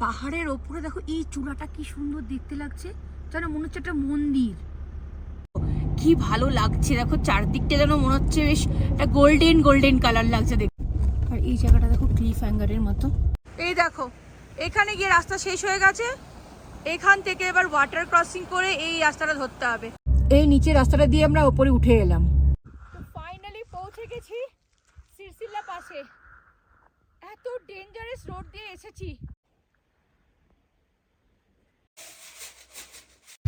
পাহাড়ের ওপরে দেখো এই চূড়াটা কি সুন্দর দেখতে লাগছে, যেন মনে হচ্ছে একটা মন্দির। কি ভালো লাগছে দেখো, চারদিকটা যেন মনে হচ্ছে বেশ একটা গোল্ডেন গোল্ডেন কালার লাগছে দেখতে। আর এই জায়গাটা দেখো ক্লিফ হ্যাঙ্গারের মতো। এই দেখো এখানে গিয়ে রাস্তা শেষ হয়ে গেছে, এখান থেকে এবার ওয়াটার ক্রসিং করে এই রাস্তাটা ধরতে হবে। এই নিচে রাস্তাটা দিয়ে আমরা ওপরে উঠে এলাম। তো ফাইনালি পৌঁছে গেছি সিরসিল্লা পাশে। এত ডেঞ্জারাস রোড দিয়ে এসেছি।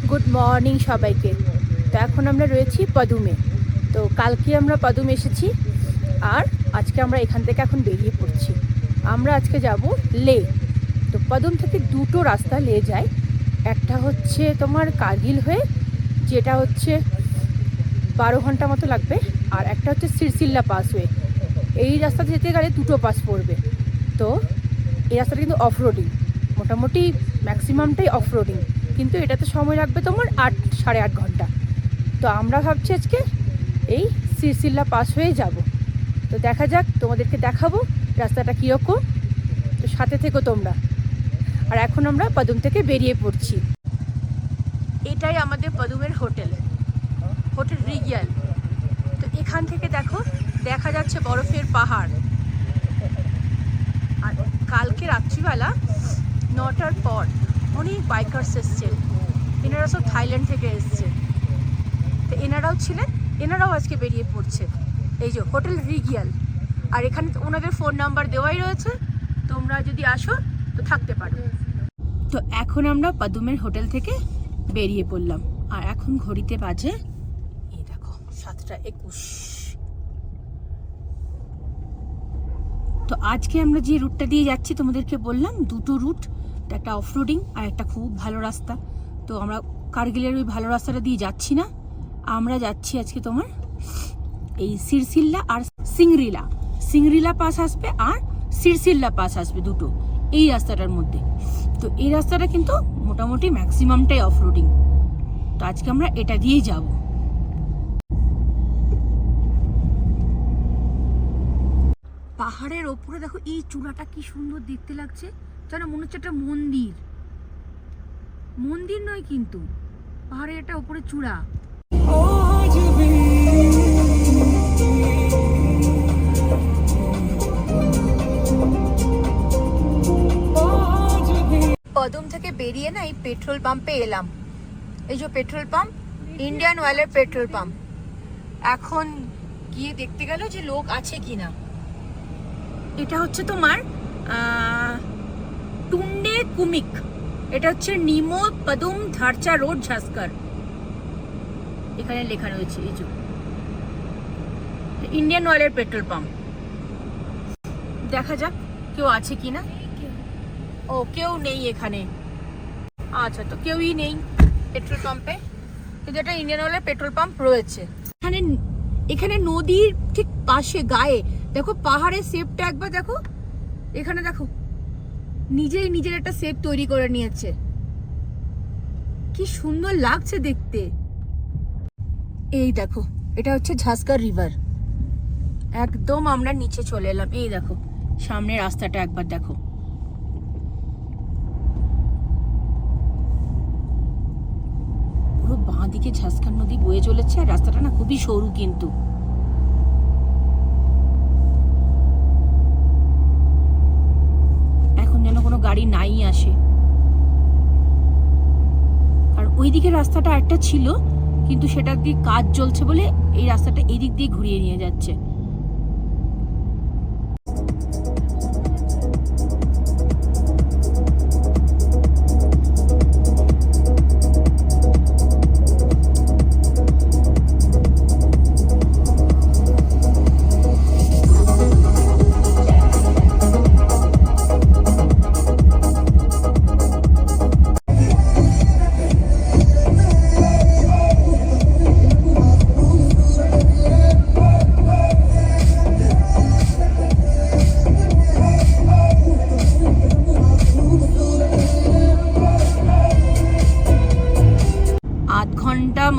গুড মর্নিং সবাইকে। তো এখন আমরা রয়েছি পদুমে। তো কালকে আমরা পদুম এসেছি আর আজকে আমরা এখান থেকে এখন বেরিয়ে পড়ছি। আমরা আজকে যাব লে। তো পদুম থেকে দুটো রাস্তা লে যায়। একটা হচ্ছে তোমার কার্গিল হয়ে, যেটা হচ্ছে 12 ঘন্টা মতো লাগবে, আর একটা হচ্ছে সিরসিল্লা পাস হয়ে। এই রাস্তাতে যেতে গেলে দুটো পাস পড়বে। তো এই রাস্তাটা কিন্তু অফ রোডিং, মোটামুটি ম্যাক্সিমামটাই অফ রোডিং, কিন্তু এটাতে সময় লাগবে তোমার 8-8.5 ঘন্টা। তো আমরা ভাবছি আজকে এই সিরসিল্লা পাস হয়ে যাব। তো দেখা যাক, তোমাদেরকে দেখাবো রাস্তাটা কীরকম। তো সাথে থেকো তোমরা। আর এখন আমরা পদুম থেকে বেরিয়ে পড়ছি। এটাই আমাদের পদুমের হোটেল, হোটেল রিগিয়াল। তো এখান থেকে দেখো দেখা যাচ্ছে বরফের পাহাড়। আর কালকে রাত্রিবেলা 9টার পর অনেক বাইকার্স এসছে। এনারা সব থাইল্যান্ড থেকে এসছে। তো এনারাও ছিলেন, এনারাও আজকে বেরিয়ে পড়ছে। এই যে হোটেল রিগিয়াল, আর এখানে ওনাদের ফোন নাম্বার দেওয়াই রয়েছে, তোমরা যদি আসো তো থাকতে পারো। তো এখন আমরা পদুমের হোটেল থেকে বেরিয়ে পড়লাম। আর এখন ঘড়িতে বাজে এই দেখো 7:21। তো আজকে আমরা যে রুটটা দিয়ে যাচ্ছি তোমাদেরকে বললাম দুটো রুট, একটা অফ রোডিং আর একটা খুব ভালো রাস্তা। তো আমরা কার্গিলের ওই ভালো রাস্তাটা দিয়ে যাচ্ছি না, আমরা যাচ্ছি আজকে তোমার এই সিরসিল্লা আর সিংরিলা। সিংরিলা পাস আসবে আর সিরসিল্লা পাস আসবে, দুটো এই রাস্তাটার মধ্যে। তো এই রাস্তাটা কিন্তু মোটামুটি ম্যাক্সিমামটাই অফ রোডিং। তো আজকে আমরা এটা দিয়েই যাব। পাহাড়ের ওপরে দেখো এই চূড়াটা কি সুন্দর দেখতে লাগছে, যেন মনে হচ্ছে একটা মন্দির। মন্দির নয় কিন্তু, পাহাড়ের একটা ওপরে চূড়া। পদুম থেকে বেরিয়ে না এই পেট্রোল পাম্পে এলাম। এই যে পেট্রোল পাম্প, ইন্ডিয়ান অয়েলের পেট্রোল পাম্প। এখন গিয়ে দেখতে গেল যে লোক আছে কিনা। এটা হচ্ছে তোমার টুন্ডে কুমিক। এটা হচ্ছে নিমো পদুম ধারচা রোড ঝাসকার, এখানে লেখা রয়েছে। এই যে ইন্ডিয়ান অয়েলের পেট্রোল পাম্প। দেখা যাক কেউ আছে কিনা। ও কেউ নেই এখানে। আচ্ছা, তো কেউই নেই পেট্রোল পাম্পে, কিন্তু এটা ইন্ডিয়ান অয়েলের পেট্রোল পাম্প রয়েছে। এখানে নদীর ঠিক পাশে গায়ে দেখো পাহাড়ের শেপটা একবার দেখো। এখানে দেখো নিজের একটা শেপ তৈরি করে নিয়েছে, কি সুন্দর লাগছে দেখতে। এই দেখো এটা হচ্ছে ঝাসকার রিভার। একদম আমরা নিচে চলে এলাম। এই দেখো সামনে রাস্তাটা একবার দেখো। পুরো বাঁ দিকে ঝাসকার নদী বয়ে চলেছে, আর রাস্তাটা না খুবই সরু, কিন্তু এখন যেন কোনো গাড়ি নাই আসে। আর ওইদিকে রাস্তাটা একটা ছিল, কিন্তু সেটা দিয়ে কাজ চলছে বলে এই রাস্তাটা এদিক দিয়ে ঘুরিয়ে নিয়ে যাচ্ছে।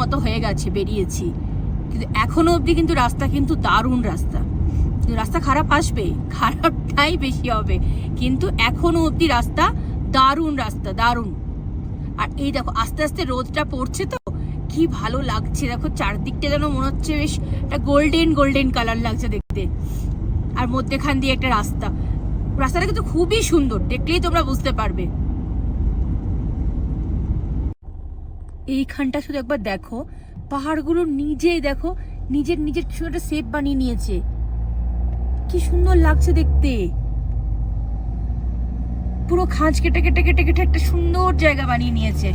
মতো হয়ে গেছে বেরিয়েছি, কিন্তু এখনো অবধি কিন্তু রাস্তা কিন্তু দারুণ রাস্তা। রাস্তা খারাপ আসবে, খারাপটাই বেশি হবে, কিন্তু এখনো অবধি রাস্তা দারুণ রাস্তা, দারুণ। আর এই দেখো আস্তে আস্তে রোদটা পড়ছে তো কি ভালো লাগছে, দেখো চারদিকটা যেন মনে হচ্ছে বেশ একটা গোল্ডেন গোল্ডেন কালার লাগছে দেখতে। আর মধ্যেখান দিয়ে একটা রাস্তাটা কিন্তু খুবই সুন্দর, দেখলেই তোমরা বুঝতে পারবে। এইখানটা শুধু একবার দেখো, পাহাড়গুলো নিজেই দেখো নিজের নিজের কিছু একটা শেপ বানিয়ে নিয়েছে, কি সুন্দর লাগছে দেখতে। পুরো খাঁজ কেটে কেটে কেটে কেটে একটা সুন্দর জায়গা বানিয়ে নিয়েছে।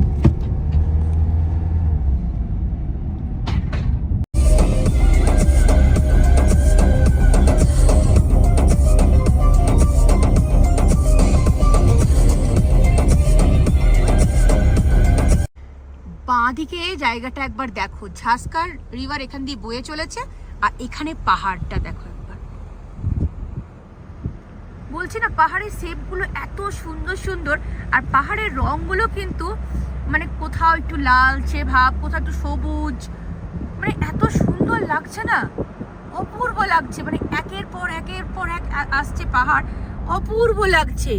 বাঁদিকে জায়গাটা একবার দেখো, ঝাঁসকার রিভার এখান দিয়ে বয়ে চলেছে, আর এখানে পাহাড়টা দেখো একবার। বলছি না, পাহাড়ের শেপগুলো এত সুন্দর সুন্দর, আর পাহাড়ের রংগুলো কিন্তু মানে কোথাও একটু লালচে ভাব, কোথাও একটু সবুজ, মানে এত সুন্দর লাগছে না, অপূর্ব লাগছে। মানে একের পর এক আসছে পাহাড়, অপূর্ব লাগছে।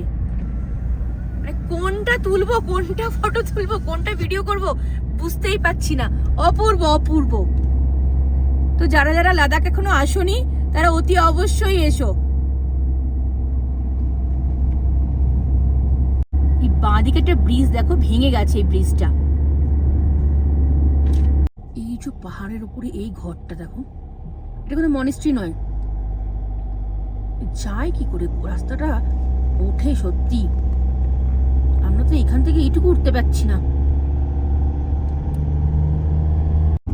মানে কোনটা তুলবো, কোনটা ফটো তুলবো, কোনটা ভিডিও করব বুঝতেই পারছি না, অপূর্ব অপূর্ব। তো যারা যারা লাদাখ এখনো আসোনি তারা অতি অবশ্যই এসো। এই বাঁদিকে একটা ব্রিজ দেখো, ভেঙে গেছে এই ব্রিজটা। এই যে পাহাড়ের উপরে এই ঘরটা দেখো, এটা কোনো মনেস্ট্রি নয়, যায় কি করে রাস্তাটা ওঠে সত্যি। আমরা তো এখান থেকে এইটুকু উঠতে পারছি না।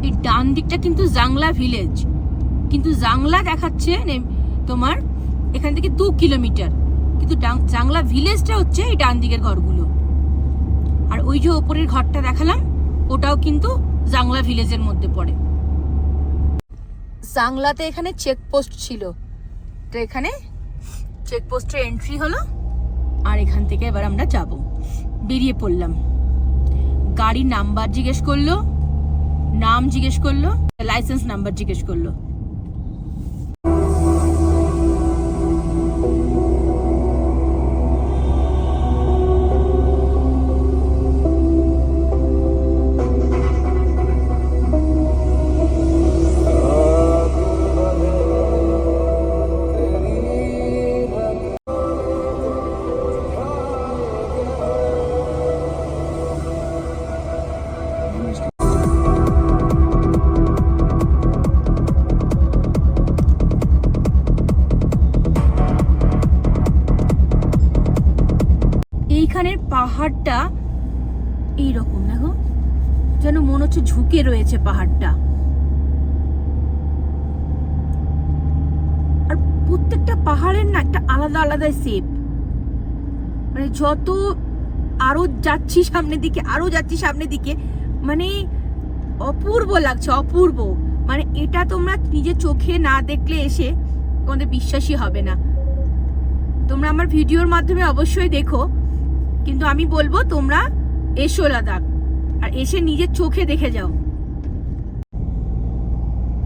এই ডান দিকটা কিন্তু জাংলা ভিলেজ, কিন্তু জাংলা দেখাচ্ছে তোমার এখান থেকে 2 কিলোমিটার, কিন্তু জাংলা ভিলেজটা হচ্ছে এই ডান দিকের ঘরগুলো। আর ওই যে ওপরের ঘরটা দেখালাম ওটাও কিন্তু জাংলা ভিলেজের মধ্যে পড়ে। জাংলাতে এখানে চেকপোস্ট ছিল, তো এখানে চেকপোস্টের এন্ট্রি হলো, আর এখান থেকে এবার আমরা যাব। বেরিয়ে পড়লাম। গাড়ির নাম্বার জিজ্ঞেস করলো, নাম জিজ্ঞেস করলো, লাইসেন্স নাম্বার জিজ্ঞেস করলো। এইখানের পাহাড়টা এইরকম দেখো, যেন মনে হচ্ছে ঝুঁকে রয়েছে পাহাড়টা। আর প্রত্যেকটা পাহাড়ের না একটা আলাদা আলাদা শেপ, মানে যত আরো যাচ্ছি সামনের দিকে, আরো যাচ্ছি সামনের দিকে, মানে অপূর্ব লাগছে, অপূর্ব। মানে এটা তোমরা নিজের চোখে না দেখলে এসে তোমাদের বিশ্বাসই হবে না। তোমরা আমার ভিডিওর মাধ্যমে অবশ্যই দেখো, কিন্তু আমি বলবো তোমরা এসো লাদাখ, আর এসে নিজের চোখে দেখে যাও।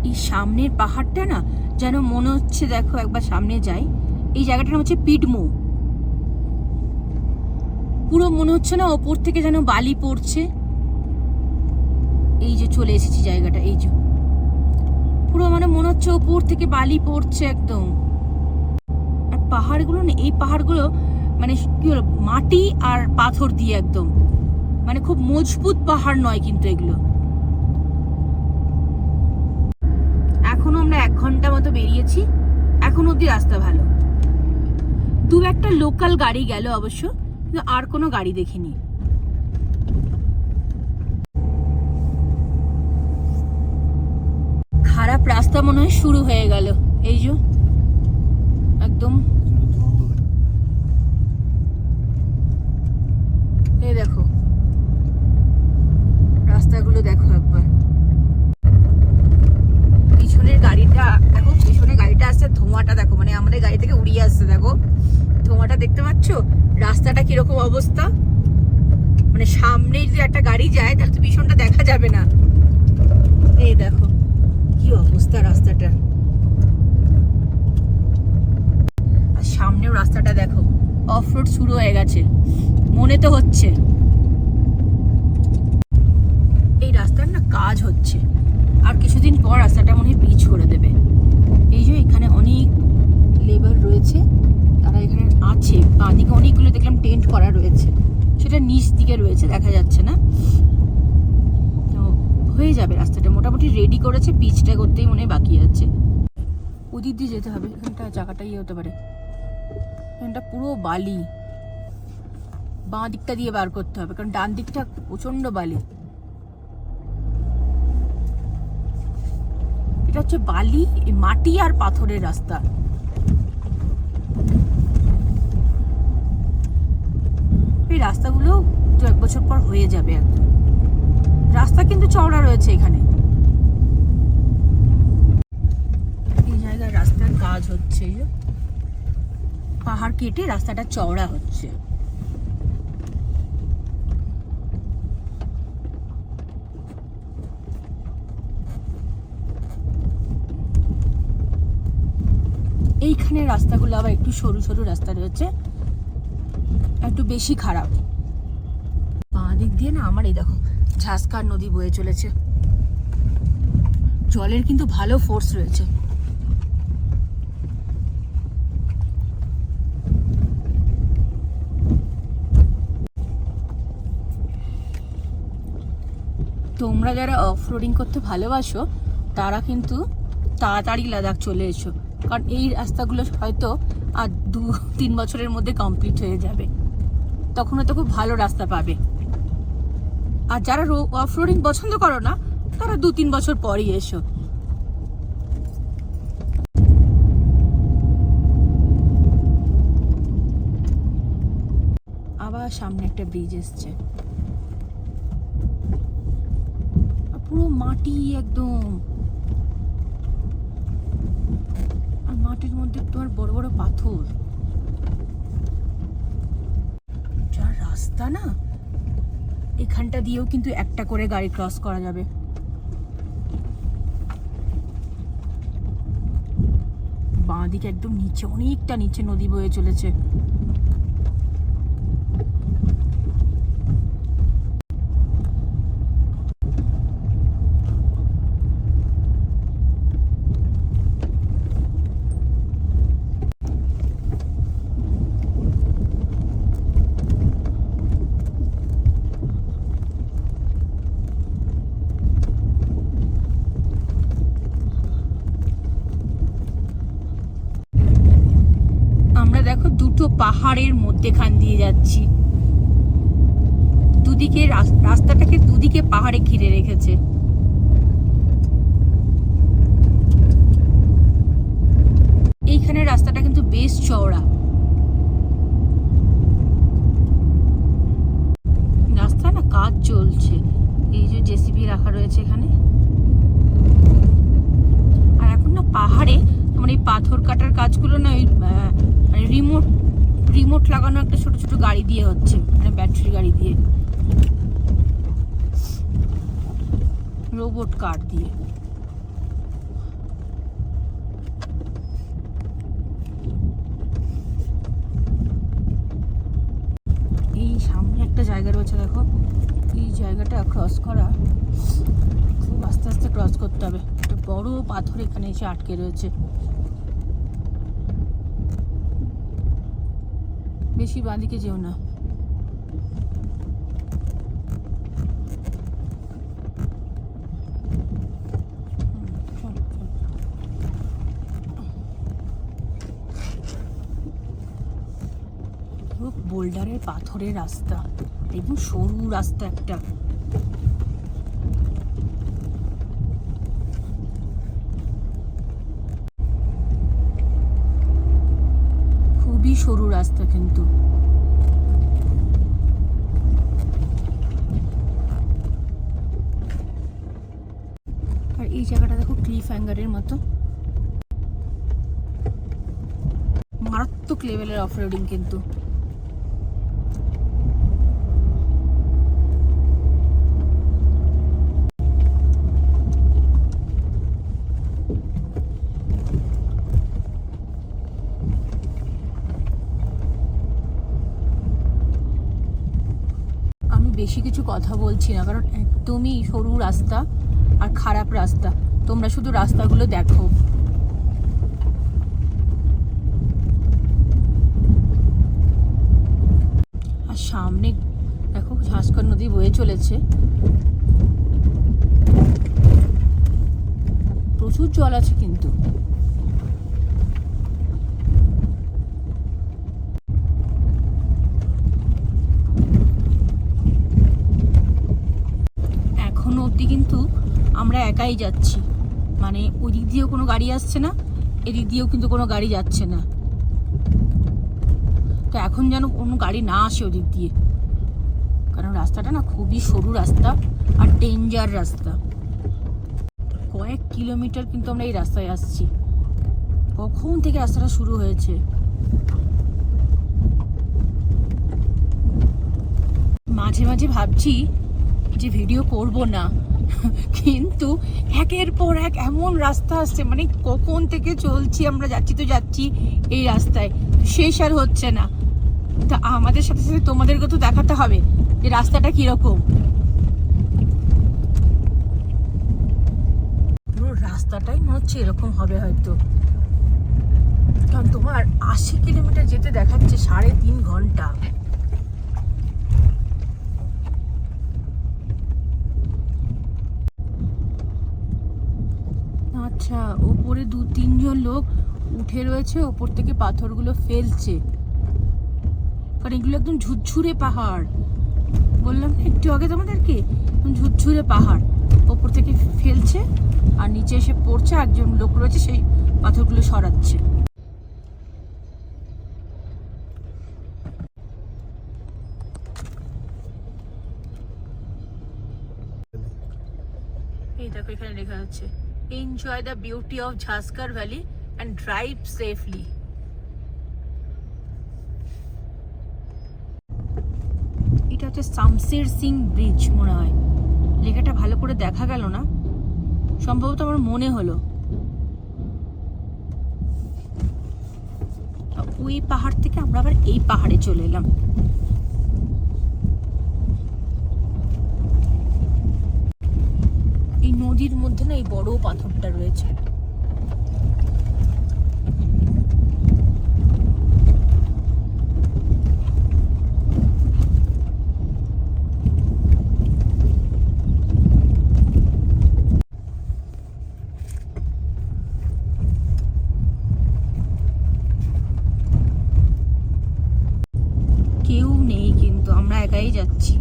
এই সামনের পাহাড়টা না যেন মনে হচ্ছে, দেখো একবার সামনে যাই, এই জায়গাটার নাম হচ্ছে পিডমো। পুরো মনে হচ্ছে না ওপর থেকে যেন বালি পড়ছে। এই যে চলে এসেছি জায়গাটা, এই যে পুরো মানে মনে হচ্ছে ওপর থেকে বালি পড়ছে একদম। আর পাহাড়গুলো না, এই পাহাড়গুলো মানে কি হলো, মাটি আর পাথর দিয়ে একদম, মানে খুব মজবুত পাহাড় নয় কিন্তু এগুলো। এখনো আমরা 1 ঘন্টা মতো বেরিয়েছি, এখন অব্দি রাস্তা ভালো। 2-1টা লোকাল গাড়ি গেল অবশ্য, কিন্তু আর কোনো গাড়ি দেখিনি। খারাপ রাস্তা মনে হয় শুরু হয়ে গেল, এই যে একদম এই দেখো রাস্তাগুলো দেখো একবার। পিছনের গাড়িটা দেখো, পিছনের গাড়িটা আসছে, ধোঁয়াটা দেখো, মানে আমাদের গাড়ি থেকে উড়িয়ে আসছে, দেখো ধোঁয়াটা দেখতে পাচ্ছ। রাস্তাটা কিরকম অবস্থা, মানে সামনে যদি একটা গাড়ি যায় তাহলে তো পিছনটা দেখা যাবে না। এই দেখো কি অবস্থা রাস্তাটা, আর সামনেও রাস্তাটা দেখো অফ রোড শুরু হয়ে গেছে। মনে তো হচ্ছে। এই রাস্তার না কাজ হচ্ছে, আর কিছুদিন পর রাস্তাটা মনে হয় পিচ করে দেবে। এই যে এখানে অনেক লেবার রয়েছে, তারা এখানে আছে। বাঁদিকে অনেকগুলো দেখলাম টেন্ট করা রয়েছে, সেটা নিচ দিকে রয়েছে, দেখা যাচ্ছে না। তো হয়ে যাবে, রাস্তাটা মোটামুটি রেডি করেছে, পিচটা করতেই মনে হয় বাকি আছে। ওদিক দিয়ে যেতে হবে, এখানটা জায়গাটা ইয়ে হতে পারে, এখানটা পুরো বালি। বাঁ দিকটা দিয়ে বার করতে হবে, কারণ ডান দিকটা প্রচন্ড বালি। এটা হচ্ছে বালি, মাটি আর পাথরের রাস্তা। এই রাস্তাগুলো 1 বছর পর হয়ে যাবে একদম। রাস্তা কিন্তু চওড়া রয়েছে এখানে। এই জায়গায় রাস্তার কাজ হচ্ছে, পাহাড় কেটে রাস্তাটা চওড়া হচ্ছে। এইখানে রাস্তাগুলো আবার একটু সরু সরু রাস্তা রয়েছে, একটু বেশি খারাপ। বাঁ দিক দিয়ে না আমার এই দেখো ঝাঁসকার নদী বয়ে চলেছে, জলের কিন্তু ভালো ফোর্স রয়েছে। তোমরা যারা অফ রোডিং করতে ভালোবাসো তারা কিন্তু তাড়াতাড়ি লাদাখ চলে এসো, কারণ এই রাস্তাগুলো হয়তো আর 2-3 বছরের মধ্যে কমপ্লিট হয়ে যাবে, তখন হয়তো খুব ভালো রাস্তা পাবে। আর যারা অফ রোডিং পছন্দ করো না, তারা 2-3 বছর পরই এসো। আবার সামনে একটা ব্রিজ এসছে, পুরো মাটি একদম, আর মাটির মধ্যে তোমার বড় বড় পাথর। যা রাস্তা না, এখানটা দিয়েও কিন্তু একটা করে গাড়ি ক্রস করা যাবে। বাঁ দিকে একদম নিচে, অনেকটা নিচে নদী বয়ে চলেছে। দেখো দুটো পাহাড়ের মধ্যেখান দিয়ে যাচ্ছি, দুদিকে রাস্তাটাকে দুদিকে পাহাড়ে ঘিরে রেখেছে। এইখানে রাস্তাটা কিন্তু বেশ চওড়া, রাস্তায় না কাজ চলছে। এই যে জেসিবি রাখা রয়েছে এখানে, আর এখন না পাহাড়ে আমার এই পাথর কাটার কাজগুলো না ওই রিমোট লাগানো একটা ছোট ছোট গাড়ি দিয়ে হচ্ছে, মানে ব্যাটারি গাড়ি দিয়ে, রোবট কার দিয়ে। এই সামনে একটা জায়গা রয়েছে দেখো, এই জায়গাটা ক্রস করা খুব আস্তে আস্তে ক্রস করতে হবে, একটা বড় পাথর এখানে এসে আটকে রয়েছে। বেশি বাঁদিকে যেও না। বোল্ডারের পাথরের রাস্তা, একদম সরু রাস্তা একটা। খুবই সরু রাস্তা কিন্তু। আর এই জায়গাটা দেখো ক্লিফ হ্যাঙ্গারের মতো, মারাত্মক লেভেলের অফ রোডিং কিন্তু। বেশি কিছু কথা বলছি না, কারণ একদমই সরু রাস্তা আর খারাপ রাস্তা। তোমরা শুধু রাস্তাগুলো দেখো। আর সামনে দেখো ঝাঁসকর নদী বয়ে চলেছে, প্রচুর জল আছে কিন্তু। এখনো অবধি কিন্তু আমরা একাই যাচ্ছি, মানে ওই দিক দিয়েও কোনো গাড়ি আসছে না, এদিক দিয়েও কিন্তু কোনো গাড়ি যাচ্ছে না। তো এখন যেন কোনো গাড়ি না আসে ওদিক দিয়ে, কারণ রাস্তাটা না খুবই সরু রাস্তা আর ডেঞ্জার রাস্তা। কয়েক কিলোমিটার কিন্তু আমরা এই রাস্তায় আসছি। কখন থেকে রাস্তাটা শুরু হয়েছে। মাঝে মাঝে ভাবছি যে ভিডিও করব না, কিন্তু একের পর এক এমন রাস্তা আসছে, মানে কখন থেকে চলছি আমরা, যাচ্ছি তো যাচ্ছি এই রাস্তায়, শেষ আর হচ্ছে না। তা আমাদের সাথে সাথে তোমাদেরকে তো দেখাতে হবে যে রাস্তাটা কিরকম। পুরো রাস্তাটাই মনে হচ্ছে এরকম হবে হয়তো, কারণ তোমার 80 কিলোমিটার যেতে দেখাচ্ছে 3.5 ঘন্টা। আচ্ছা, ওপরে 2-3 জন লোক উঠে রয়েছে, ওপর থেকে পাথরগুলো ফেলছে, কারণ এগুলো একদম ঝুরঝুরে পাহাড়। বললাম না একটু আগে তোমাদেরকে, ঝুরঝুরে পাহাড়। ওপর থেকে ফেলছে আর নিচে এসে পড়ছে, একজন লোক রয়েছে সেই পাথরগুলো সরাচ্ছে। এই দেখো এখানে লেখা আছে, enjoy the beauty of Zanskar valley and drive safely. এটা হচ্ছে শামশের সিং ব্রিজ মনে হয়, লেখাটা ভালো করে দেখা গেল না, সম্ভবত আমার মনে হলো। ওই পাহাড় থেকে আমরা আবার এই পাহাড়ে চলে এলাম। এই নদীর মধ্যে না এই বড় পাথরটা রয়েছে। কেউ নেই কিন্তু আমরা একাই যাচ্ছি।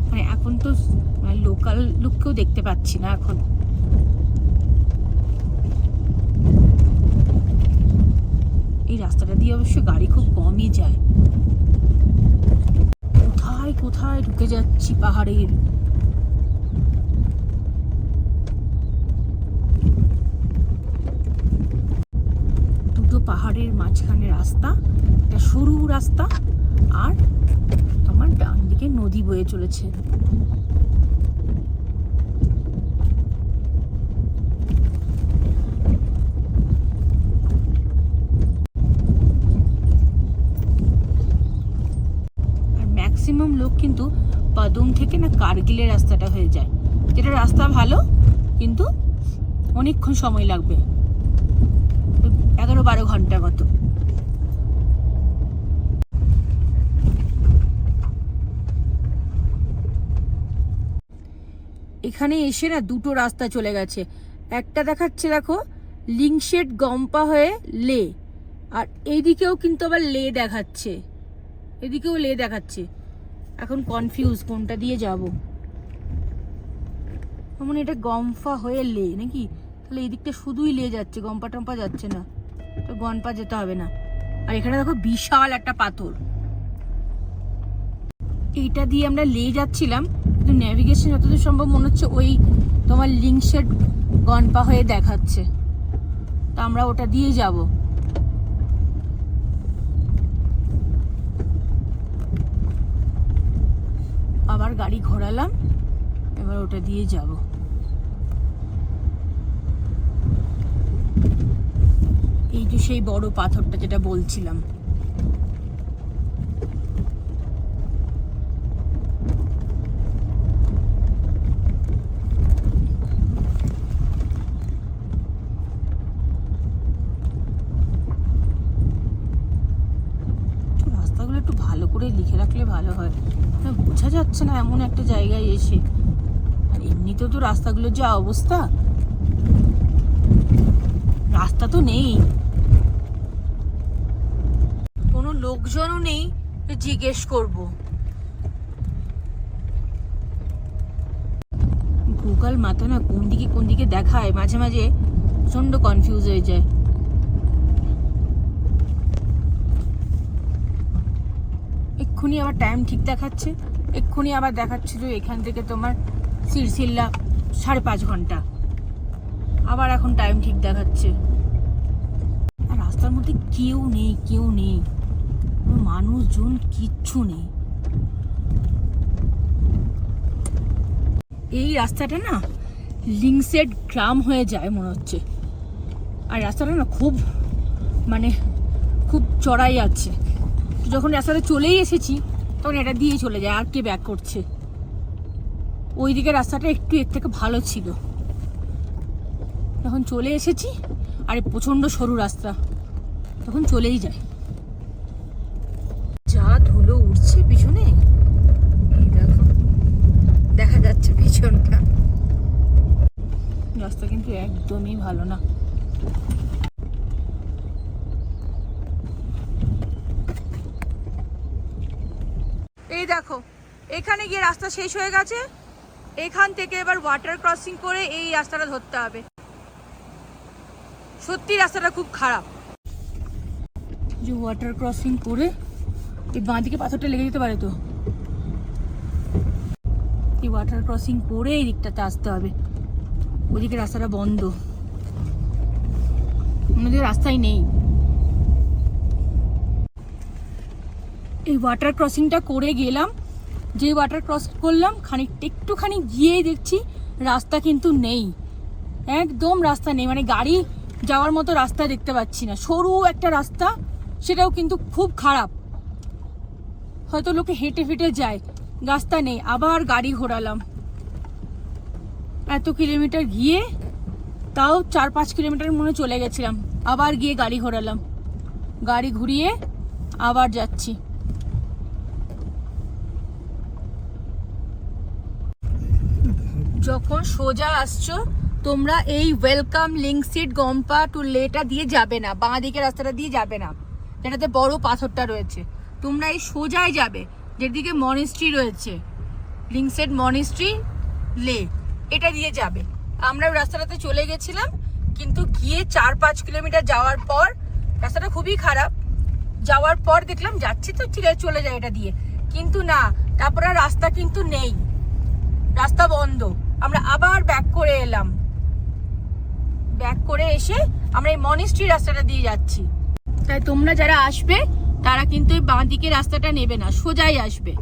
মানে এখন তো লোকাল লোককেও দেখতে পাচ্ছি না এখন। এই রাস্তাটা দিয়ে অবশ্য গাড়ি খুব কমই যায়। কোথায় কোথায় ঢুকে যাচ্ছি পাহাড়ের। দুটো পাহাড়ের মাঝখানে রাস্তা, একটা সরু রাস্তা, আর তোমার ডান দিকে নদী বয়ে চলেছে। আর ম্যাক্সিমাম লোক কিন্তু পাদুম থেকে না কার্গিলের রাস্তাটা হয়ে যায়, যেটা রাস্তা ভালো কিন্তু অনেকক্ষণ সময় লাগবে, 11-12 ঘন্টার মতো। এখানে এসে না দুটো রাস্তা চলে গেছে, একটা দেখাচ্ছে দেখো লিংশেট গম্পা হয়ে লে, আর এইদিকেও কিন্তু আবার লে দেখাচ্ছে, এদিকেও লে দেখাচ্ছে। এখন কনফিউজ কোনটা দিয়ে যাব। মানে এটা গম্পা হয়ে লে নাকি, তাহলে এই দিকটা শুধুই লে যাচ্ছে, গম্পা টম্পা যাচ্ছে না, তো গনপা যেতে হবে না। আর এখানে দেখো বিশাল একটা পাথর, এইটা দিয়ে আমরা লে যাচ্ছিলাম, কিন্তু নেভিগেশন যতদূর সম্ভব মনে হচ্ছে ওই তোমার লিংশেট গনপা হয়ে দেখাচ্ছে, তা আমরা ওটা দিয়ে যাব। আবার গাড়ি ঘোরালাম, এবার ওটা দিয়ে যাব। এই যে সেই বড় পাথরটা যেটা বলছিলাম। রাস্তাগুলো একটু ভালো করে লিখে রাখলে ভালো হয়, বোঝা যাচ্ছে না এমন একটা জায়গায় এসে। আর এমনিতেও তো রাস্তাগুলোর যা অবস্থা, রাস্তা তো নেই, কোনো লোকজনও নেই জিজ্ঞেস করব। গুগল মাথা না কোন দিকে দেখায়, মাঝে মাঝে প্রচন্ড কনফিউজ হয়ে যায়। এক্ষুনি আবার টাইম ঠিক দেখাচ্ছে, এক্ষুনি আবার দেখাচ্ছিল এখান থেকে তোমার সিরসিল্লা 5.5 ঘন্টা, আবার এখন টাইম ঠিক দেখাচ্ছে। আর রাস্তার মধ্যে কেউ নেই, কোনো মানুষজন কিচ্ছু নেই। এই রাস্তাটা না লিংসেড গ্রাম হয়ে যায় মনে হচ্ছে। আর রাস্তাটা না খুব চড়াই আছে। যখন রাস্তাটা চলেই এসেছি তখন এটা দিয়ে চলে যায়, আর কে ব্যাক করছে। ওইদিকে রাস্তাটা একটু এর থেকে ভালো ছিল, যখন চলে এসেছি আর প্রচন্ড সরু রাস্তা, তখন চলেই যায়। যা ধুলো উঠছে পিছনে, দেখো দেখা যাচ্ছে পিছনটা। রাস্তা কিন্তু একদমই ভালো না। এই দেখো এখানে গিয়ে রাস্তা শেষ হয়ে গেছে, এখান থেকে এবার ওয়াটার ক্রসিং করে এই রাস্তাটা ধরতে হবে। সত্যি রাস্তাটা খুব খারাপ। যে ওয়াটার ক্রসিং করে এই বাঁ দিকে পাথরটা লেগে যেতে পারে, তো এই ওয়াটার ক্রসিং করে এই দিকটাতে আসতে হবে। ওদিকে রাস্তাটা বন্ধ, আমাদের রাস্তাই নেই। এই ওয়াটার ক্রসিংটা করে গেলাম, যে ওয়াটার ক্রস করলাম একটুখানি গিয়েই দেখছি রাস্তা কিন্তু নেই, একদম রাস্তা নেই। গাড়ি যাওয়ার মতো রাস্তা দেখতে পাচ্ছি না, সরু একটা রাস্তা, সেটাও কিন্তু খুব খারাপ। হয়তো লোকে হেঁটে ফেটে যায়, রাস্তা নেই। আবার গাড়ি ঘোরালাম, এত কিলোমিটার গিয়ে তাও 4-5 কিলোমিটার মনে চলে গেছিলাম, আবার গিয়ে গাড়ি ঘোরালাম, গাড়ি ঘুরিয়ে আবার যাচ্ছি। যখন সোজা আসছো তোমরা এই ওয়েলকাম লিংসিড গম্পা টু লেটা দিয়ে যাবে না, বাঁ দিকে রাস্তাটা দিয়ে যাবে না, যেটাতে বড় পাথরটা রয়েছে। তোমরা এই সোজাই যাবে, যেদিকে মনিস্ট্রি রয়েছে, লিংসেড মনিস্ট্রি লে, এটা দিয়ে যাবে। আমরা রাস্তাটাতে চলে গেছিলাম, কিন্তু গিয়ে 4-5 কিলোমিটার যাওয়ার পর রাস্তাটা খুবই খারাপ। যাওয়ার পর দেখলাম যাচ্ছি তো ঠিক আছে চলে যায় এটা দিয়ে, কিন্তু না, তারপর আর রাস্তা কিন্তু নেই, রাস্তা বন্ধ। আমরা আবার ব্যাক করে এলাম, ব্যাক করে এসে আমরা এই মনিস্ট্রি রাস্তাটা দিয়ে যাচ্ছি। তাই তোমরা যারা আসবে তারা কিন্তু এই বাঁ দিকে রাস্তাটা নেবে না, সোজাই আসবে।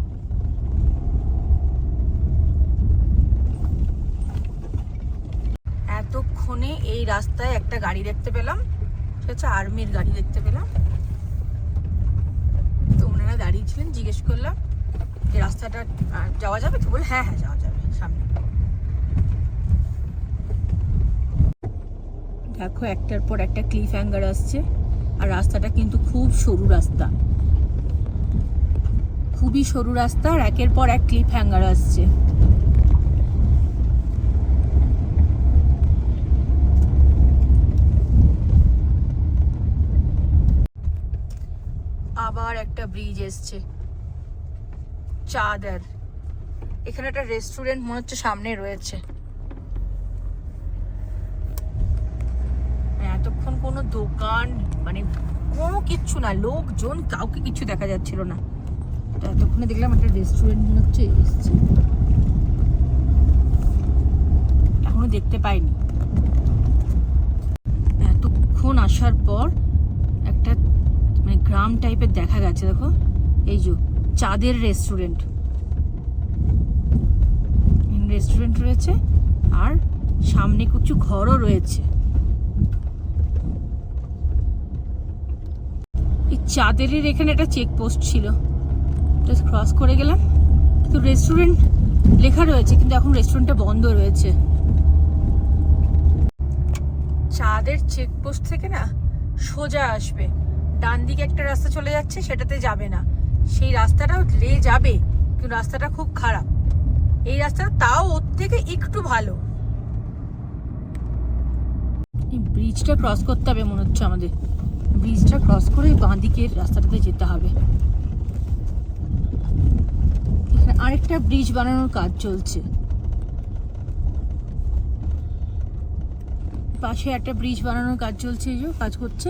এতক্ষণে এই রাস্তায় একটা গাড়ি দেখতে পেলাম, সেটা হচ্ছে আর্মির গাড়ি দেখতে পেলাম। তো ওনারা দাঁড়িয়ে ছিলেন, জিজ্ঞেস করলাম যে রাস্তাটা যাওয়া যাবে, তো বলে হ্যাঁ যাওয়া যাবে সামনে। দেখো একটার পর একটা ক্লিফ হ্যাঙ্গার আসছে, আর রাস্তাটা কিন্তু খুব সরু রাস্তা, খুবই সরু রাস্তা, আর একের পর এক ক্লিফ হ্যাঙ্গার আসছে। আবার একটা ব্রিজ এসছে, চাঁদের। এখানে একটা রেস্টুরেন্ট মনে হচ্ছে সামনে রয়েছে। এতক্ষণ কোনো দোকান কোনো কিচ্ছু না, লোকজন কাউকে কিছু দেখা যাচ্ছিল না। তো এতক্ষণে দেখলাম একটা রেস্টুরেন্ট মনে হচ্ছে এসছে, এখনো দেখতে পাইনি। এতক্ষণ আসার পর একটা গ্রাম টাইপের দেখা গেছে। দেখো এই যে চাঁদের রেস্টুরেন্ট রয়েছে, আর সামনে কিছু ঘরও রয়েছে। এই চাঁদেরের এখানে একটা চেকপোস্ট ছিল, জাস্ট ক্রস করে গেলাম। তো রেস্টুরেন্ট লেখা রয়েছে, কিন্তু এখন রেস্টুরেন্টটা বন্ধ রয়েছে। চাঁদের চেকপোস্ট থেকে না সোজা আসবে, ডান দিকে একটা রাস্তা চলে যাচ্ছে, সেটাতে যাবে না। সেই রাস্তাটাও লে যাবে, কিন্তু রাস্তাটা খুব খারাপ। এই রাস্তা তাও ওর থেকে একটু ভালো। এই ব্রিজটা ক্রস করতে হবে মনে হচ্ছে আমাদের। ব্রিজটা ক্রস করে বাঁ দিকের রাস্তাটাতে যেতে হবে। এখানে আরেকটা ব্রিজ বানানোর কাজ চলছে, পাশে একটা ব্রিজ বানানোর কাজ চলছে, এই যে কাজ করছে।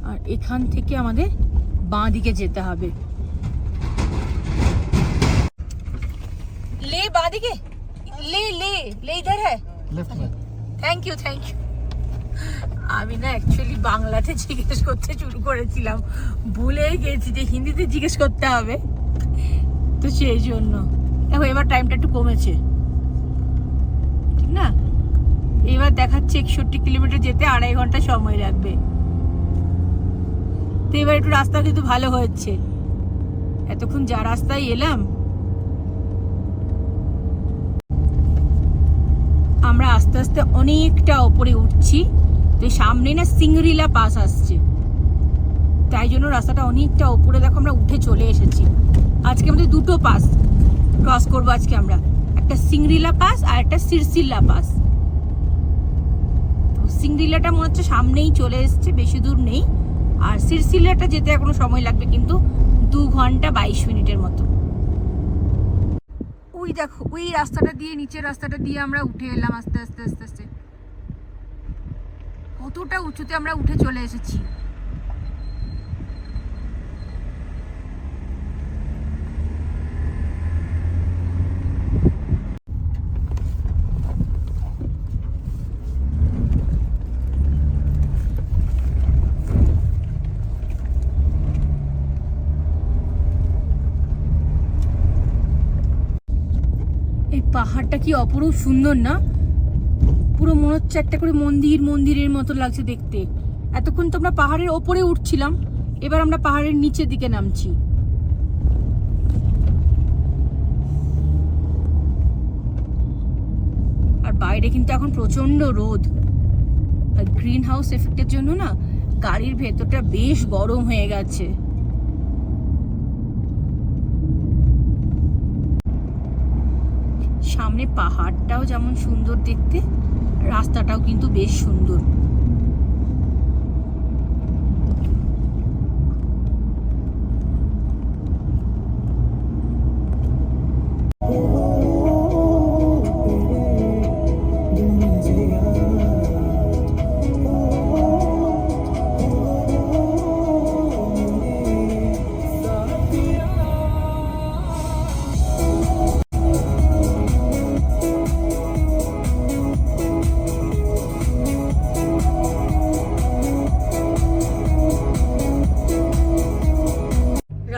আর এখান থেকে আমাদের বাঁ দিকে যেতে হবে। ले बाँ दिखे ले ले ले इधर है থ্যাংক ইউ থ্যাংক ইউ। আমি না অ্যাকচুয়ালি বাংলাতে জিজ্ঞেস করতে শুরু করেছিলাম, ভুলেই গেছি যে হিন্দিতে জিজ্ঞেস করতে হবে, তো সেই জন্য। দেখো এবার টাইমটা একটু কমেছে, ঠিক না? এবার দেখাচ্ছে 61 কিলোমিটার যেতে 2.5 ঘন্টা সময় লাগবে। তো এবার একটু রাস্তা কিন্তু ভালো হয়েছে। এতক্ষণ যা রাস্তায় এলাম, আমরা আস্তে আস্তে অনেকটা ওপরে উঠছি। তো সামনে না সিংরিলা পাস আসছে, তাই জন্য রাস্তাটা অনেকটা ওপরে। দেখো আমরা উঠে চলে এসেছি। আজকে আমাদের দুটো পাস ক্রস করবো আজকে আমরা, একটা সিংরিলা পাস আর একটা সিরসিল্লা পাস। সিংরিলাটা মনে হচ্ছে সামনেই চলে এসছে, বেশি দূর নেই। আর সিরসিল্লাটা যেতে এখনো সময় লাগবে, কিন্তু 2 ঘন্টা 22 মিনিটের মতো। ওই দেখো ওই রাস্তাটা দিয়ে, নিচের রাস্তাটা দিয়ে আমরা উঠে এলাম আস্তে আস্তে আস্তে আস্তে। কতটা উঁচুতে আমরা উঠে চলে এসেছি। এই পাহাড়টা কি অপরূপ সুন্দর না? পুরো মনে হচ্ছে একটা করে মন্দিরের মতো লাগছে দেখতে। এতক্ষণ তো আমরা পাহাড়ের ওপরে উঠছিলাম, এবার আমরা পাহাড়ের নিচের দিকে নামছি। আর বাইরে কিন্তু এখন প্রচন্ড রোদ। আর গ্রিন হাউস এফেক্টের জন্য না গাড়ির ভেতরটা বেশ গরম হয়ে গেছে। সামনে পাহাড়টাও যেমন সুন্দর দেখতে, রাস্তাটাও কিন্তু বেশ সুন্দর।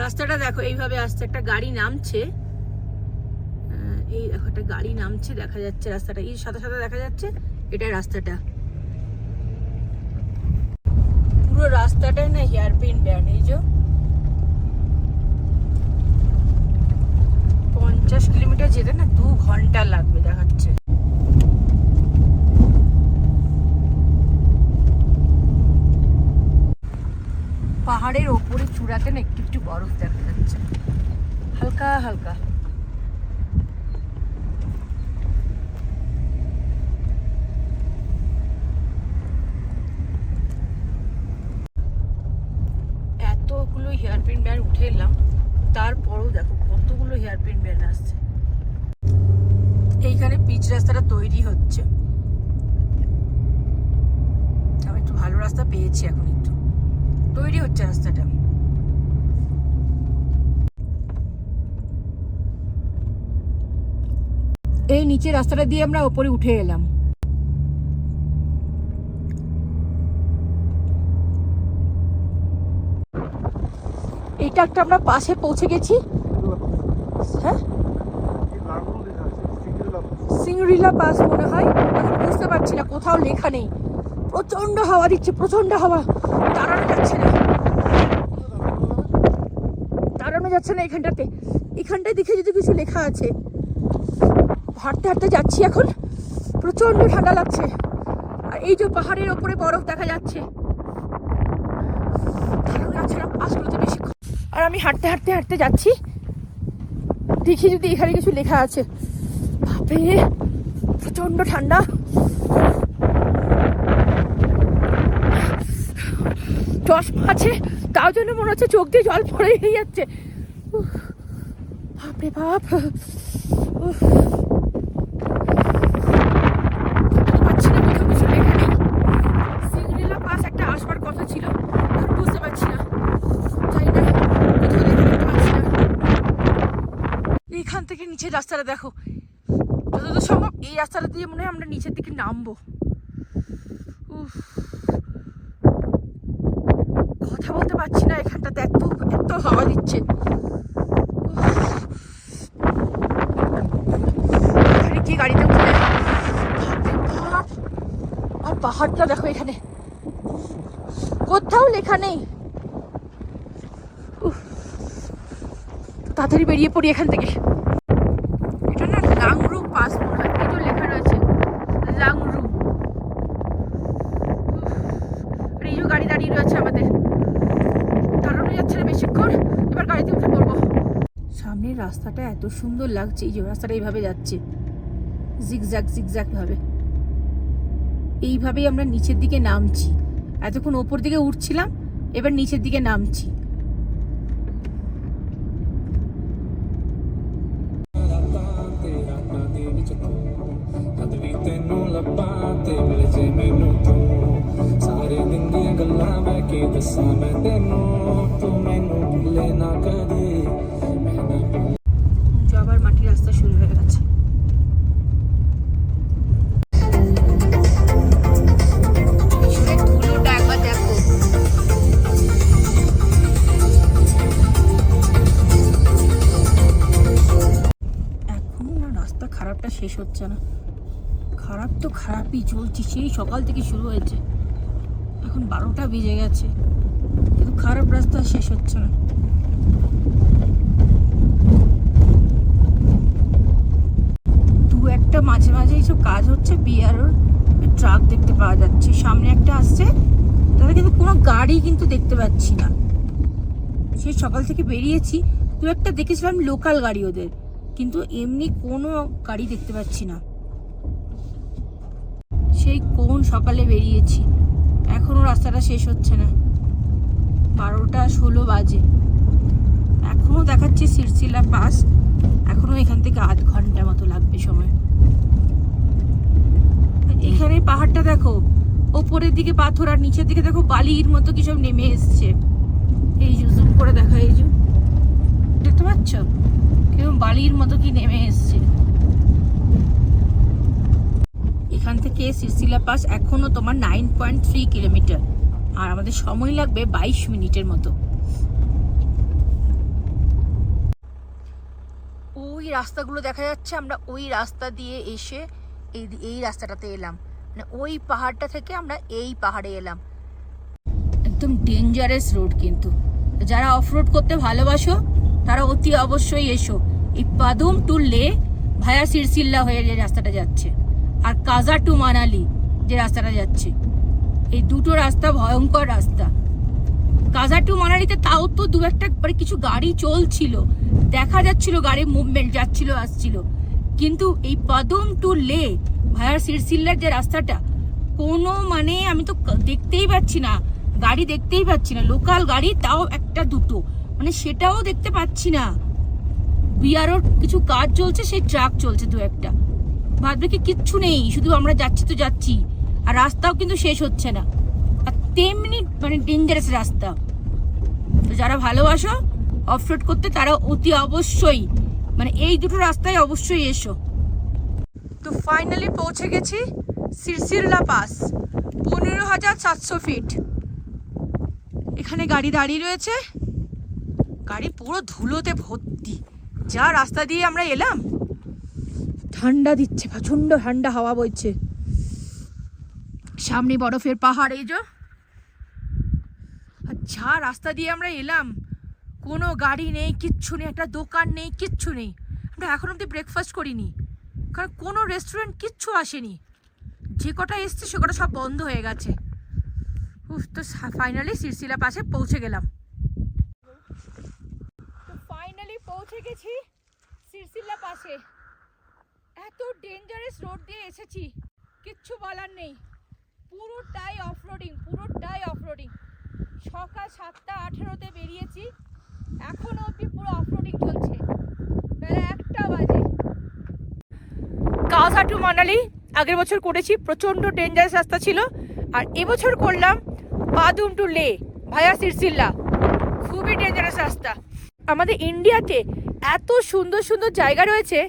রাস্তাটা দেখো এইভাবে আসছে, একটা গাড়ি নামছে। এই দেখো একটা গাড়ি নামছে, দেখা যাচ্ছে রাস্তাটা, এই সাদা সাদা দেখা যাচ্ছে, এটা রাস্তাটা। পুরো রাস্তাটাই না হেয়ারপিন ব্যান্ড। এই যে 50 কিলোমিটার যেতে না 2 ঘন্টা লাগবে দেখাচ্ছে। পাহাড়ের ওপরে চূড়াতে না একটু একটু বরফ দেখা যাচ্ছে, হালকা হালকা। এতগুলো হেয়ারপিন ব্যান্ড উঠে এলাম, তারপরও দেখো কতগুলো হেয়ারপিন ব্যান্ড আসছে। এইখানে পিচ রাস্তাটা তৈরি হচ্ছে, আমি একটু ভালো রাস্তা পেয়েছি, এখন একটু তৈরি হচ্ছে রাস্তাটা। এই নিচে রাস্তাটা দিয়ে আমরা উপরে উঠে এলাম। এটা একটা আমরা পাশে পৌঁছে গেছি। হ্যাঁ, সিংরিলা পাস মনে হয়, এখন বুঝতে পারছি না, কোথাও লেখা নেই। প্রচন্ড হাওয়া দিচ্ছে, প্রচন্ড হাওয়া, দাঁড়ানো যাচ্ছে না, দাঁড়ানো যাচ্ছে না এখানটাতে। এখানটায় দেখে যদি কিছু লেখা আছে। হাঁটতে হাঁটতে যাচ্ছি এখন, প্রচন্ড ঠান্ডা লাগছে। আর এই যে পাহাড়ের ওপরে বরফ দেখা যাচ্ছে, দারুণ তাছাড়া পাসগুলোতে বেশি। আর আমি হাঁটতে হাঁটতে হাঁটতে যাচ্ছি, দেখি যদি এখানে কিছু লেখা আছে। বাপরে প্রচন্ড ঠান্ডা। চশমা আছে, তাও জন্য মনে হচ্ছে চোখ দিয়ে জল পড়ে যাচ্ছে। বাপরে বাপ, পাচ্ছি না, কোথাও কিছু লেখা নেই। সিংড়িলা পাস একটা আসবার কথা ছিল, এখন বুঝতে পারছি না, জানি না, কোথাও লেখা দেখতে পাচ্ছি না। এইখান থেকে নিচের রাস্তাটা দেখো, যতদূর সম্ভব এই রাস্তাটা দিয়ে মনে হয় আমরা নিচের দিকে নামবো। কথা বলতে পারছি না, এখানটাতে এত এত হাওয়া দিচ্ছে। এখানে কি গাড়িতে উঠে, আর পাহাড়টা দেখো, এখানে কোথাও লেখা নেই। তাড়াতাড়ি বেরিয়ে পড়ি এখান থেকে। এটা না লাংরু পাস মনে হয়, এই তো লেখা রয়েছে লাংরু। এই যে গাড়ি দাঁড়িয়ে রয়েছে আমাদের, দাঁড়ানো যাচ্ছে না বেশিক্ষণ, এবার গাড়িতে উঠে পড়বো। সামনের রাস্তাটা এত সুন্দর লাগছে, এই যে রাস্তাটা এইভাবে যাচ্ছে জিগজ্যাগ জিগজ্যাগ ভাবে, এইভাবেই আমরা নিচের দিকে নামছি। এতক্ষণ ওপর দিকে উঠছিলাম, এবার নিচের দিকে নামছি। আবার মাটির রাস্তা শুরু হয়ে গেছে। ধুলোটা একবার দেখো, এখনো না রাস্তা খারাপটা শেষ হচ্ছে না। খারাপ তো খারাপই চলছে, সেই সকাল থেকে শুরু হয়েছে, এখন 12টা বেজে গেছে, কিন্তু খারাপ রাস্তা শেষ হচ্ছে না। দু একটা মাঝে মাঝে এইসব কাজ হচ্ছে, বিআরওর ট্রাক দেখতে পাওয়া যাচ্ছে, সামনে একটা আসছে, তাদের কিন্তু কোনো গাড়ি কিন্তু দেখতে পাচ্ছি না। সেই সকাল থেকে বেরিয়েছি, দু একটা দেখেছিলাম লোকাল গাড়ি ওদের, কিন্তু এমনি কোনো গাড়ি দেখতে পাচ্ছি না। সেই কোন সকালে বেরিয়েছি, এখনো রাস্তাটা শেষ হচ্ছে না, 12টা 16 বাজে, এখনো দেখাচ্ছে সিরসিলা পাস, এখনো এখান থেকে আধ ঘন্টা মতো লাগবে সময়। এখানে পাহাড়টা দেখো, ওপরের দিকে পাথর আর নিচের দিকে দেখো বালির মতো কি সব নেমে এসছে। এই যে জুম করে দেখা, এই যে দেখতে পাচ্ছ কিরকম বালির মতো কি নেমে এসছে। এখান থেকে সিরসিলা পাস এখনো তোমার 9.3 কিলোমিটার, আর আমাদের সময় লাগবে 22 মিনিটের মতো। ওই রাস্তাগুলো দেখা যাচ্ছে, আমরা ওই রাস্তা দিয়ে এসে এই রাস্তাটাতে এলাম, মানে ওই পাহাড়টা থেকে আমরা এই পাহাড়ে এলাম। একদম ডেঞ্জারাস রোড, কিন্তু যারা অফরোড করতে ভালোবাসো তারা অতি অবশ্যই এসো। এই পাদুম টু লে ভায়া সিরসিল্লা হয়ে যে রাস্তাটা যাচ্ছে, আর কাজা টু মানালি যে রাস্তাটা যাচ্ছে, এই দুটো রাস্তা ভয়ঙ্কর রাস্তা। কাজা টু মানালিতে তাও তো দু একটা কিছু গাড়ি চলছিল, দেখা যাচ্ছিল গাড়ির মুভমেন্ট যাচ্ছিল আসছিল, কিন্তু এই পাদুম টু লে ভায়া সিরসিল্লার যে রাস্তাটা, কোনো মানে আমি তো দেখতেই পাচ্ছি না, গাড়ি দেখতেই পাচ্ছি না, লোকাল গাড়ি তাও একটা দুটো, মানে সেটাও দেখতে পাচ্ছি না। বিআরওর কিছু কাজ চলছে, সেই ট্রাক চলছে দু একটা, ভাববে কি কিচ্ছু নেই, শুধু আমরা যাচ্ছি তো যাচ্ছি, আর রাস্তাও কিন্তু শেষ হচ্ছে না, আর তেমনি মানে ডেঞ্জারাস রাস্তা। তো যারা ভালোবাসো অফরোড করতে তারা অতি অবশ্যই মানে এই দুটো রাস্তায় অবশ্যই এসো। তো ফাইনালি পৌঁছে গেছি সিরসিল্লা পাস, 15,700 ফিট। এখানে গাড়ি দাঁড়িয়ে রয়েছে, গাড়ি পুরো ধুলোতে ভর্তি। যা রাস্তা দিয়ে আমরা এলাম, ঠান্ডা দিচ্ছে, প্রচন্ড ঠান্ডা হাওয়া বইছে, সামনে বরফের পাহাড় এই যে। আর যা রাস্তা দিয়ে আমরা এলাম, কোনো গাড়ি নেই, কিচ্ছু নেই, একটা দোকান নেই, কিচ্ছু নেই। আমরা এখন অব্দি ব্রেকফাস্ট করিনি, কারণ কোনো রেস্টুরেন্ট কিচ্ছু আসেনি, যে কটা এসছে সে কটা সব বন্ধ হয়ে গেছে। তো ফাইনালি সিরসিলা পাসে পৌঁছে গেলাম। পৌঁছে গেছি সিরসিল্লা পাশে। এত ডেঞ্জারাস রোড দিয়ে এসেছি, কিচ্ছু বলার নেই। পুরোটাই অফরোডিং, পুরোটাই অফরোডিং। সকাল 7:18-তে বেরিয়েছি, এখনো অব্দি পুরো অফরোডিং চলছে। বেলা 1টা বাজে। কালসা টু মানালি আগের বছর করেছি, প্রচণ্ড ডেঞ্জারাস রাস্তা ছিল। আর এবছর করলাম পাদুম টু লে ভায়া সিরসিল্লা, খুবই ডেঞ্জারাস রাস্তা। আমাদের ইন্ডিয়াতে এত সুন্দর সুন্দর জায়গা রয়েছে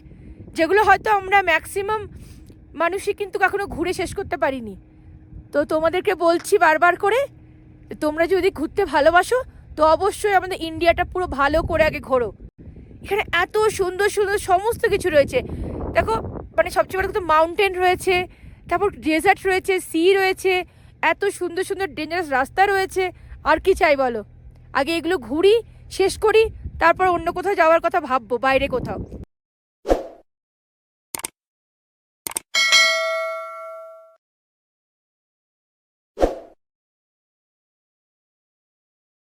যেগুলো হয়তো আমরা ম্যাক্সিমাম মানুষই কিন্তু কখনো ঘুরে শেষ করতে পারিনি। তো তোমাদেরকে বলছি বারবার করে, তোমরা যদি ঘুরতে ভালোবাসো তো অবশ্যই আমাদের ইন্ডিয়াটা পুরো ভালো করে আগে ঘোরো। এখানে এত সুন্দর সুন্দর সমস্ত কিছু রয়েছে। দেখো, মানে সবচেয়ে বড় কথা মাউন্টেন রয়েছে, তারপর ডেজার্ট রয়েছে, সি রয়েছে, এত সুন্দর সুন্দর ডেঞ্জারাস রাস্তা রয়েছে। আর কি চাই বলো? আগে এগুলো ঘুরি, শেষ করি, তারপর অন্য কোথাও যাওয়ার কথা ভাববো, বাইরে কোথাও।